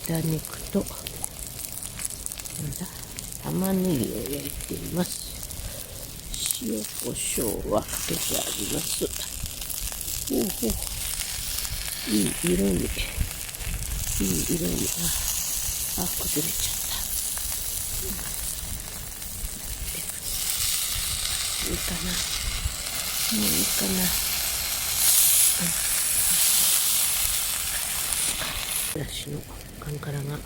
豚肉と玉ねぎを焼いています。塩コショウはかけてあります。ほうほう、いい色に、崩れちゃった。いいかな、もういいかな。私のカンカラが、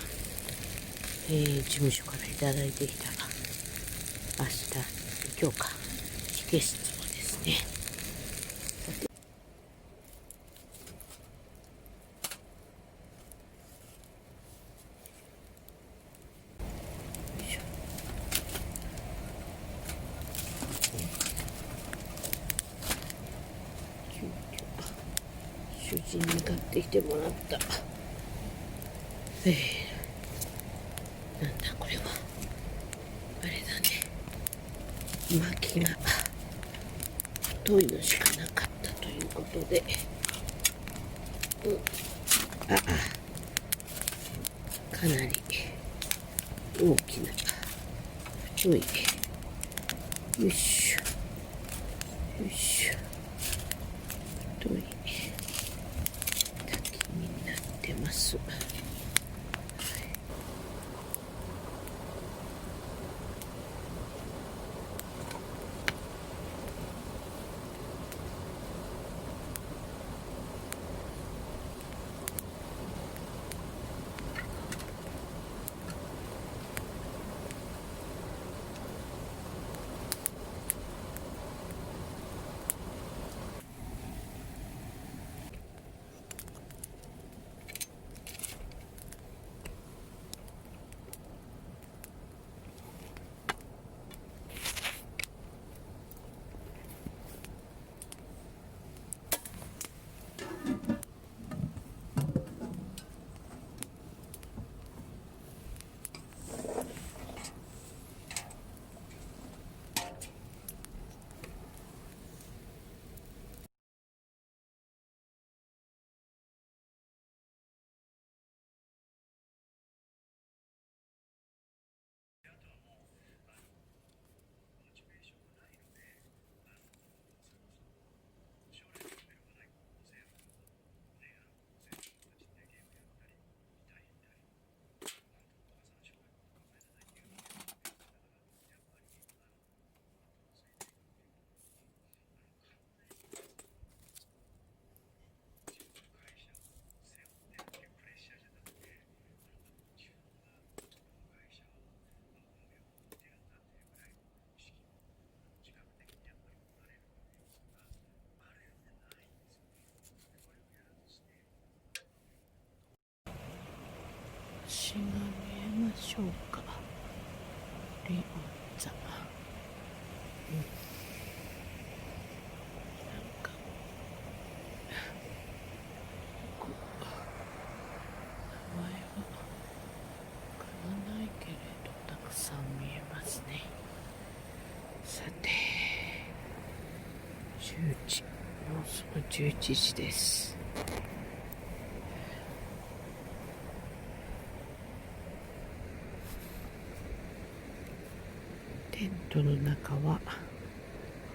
事務所からいただいてきた今日かチケストですね。主人に買ってきてもらった。なんだこれは。あれだね。薪が太いのしかなかったということで。かなり大きな太い。よいしょ。太い滝になってます。星が見えましょうか。レオン座。なんか名前はわからないけれどたくさん見えますね。さて、10時、もうすぐ11時です。テントの中は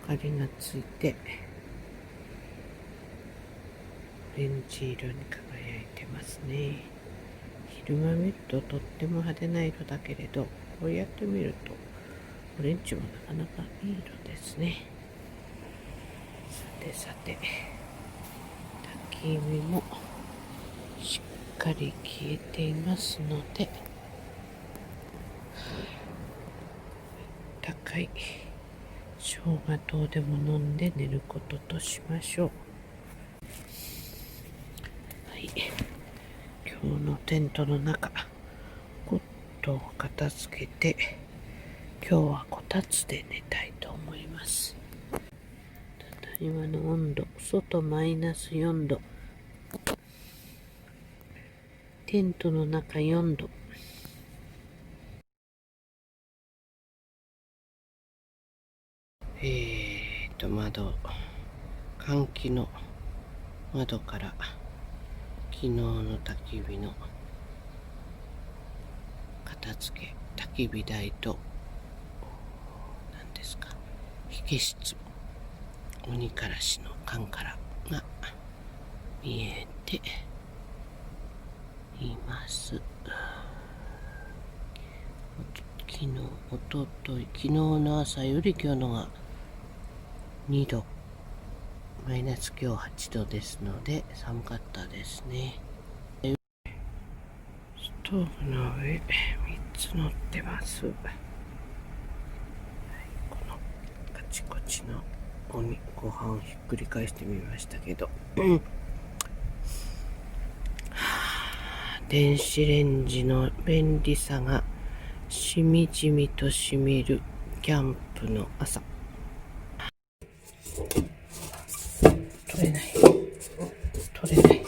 明かりがついてオレンジ色に輝いてますね。昼間見るととっても派手な色だけれど、こうやって見るとオレンジもなかなかいい色ですね。さて焚き火もしっかり消えていますので、高い生姜糖でも飲んで寝ることとしましょう。はい、今日のテントの中、コットを片付けて、今日はこたつで寝たいと思います。ただいまの温度、外マイナス4度、テントの中4度。換気の窓から昨日の焚き火の片付け、焚き火台と何ですか、火消し鬼からしの缶からが見えています。おととい、昨日の朝より今日のが2度、マイナス今日8度ですので寒かったですね。ストーブの上3つ乗ってます。このカチコチのご飯をひっくり返してみましたけど、電子レンジの便利さがしみじみとしみるキャンプの朝。取れない。取れない。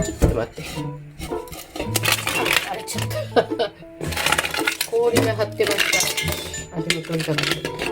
ちょっと待って。あれちゃった。氷が張ってました。あれも取りたかった。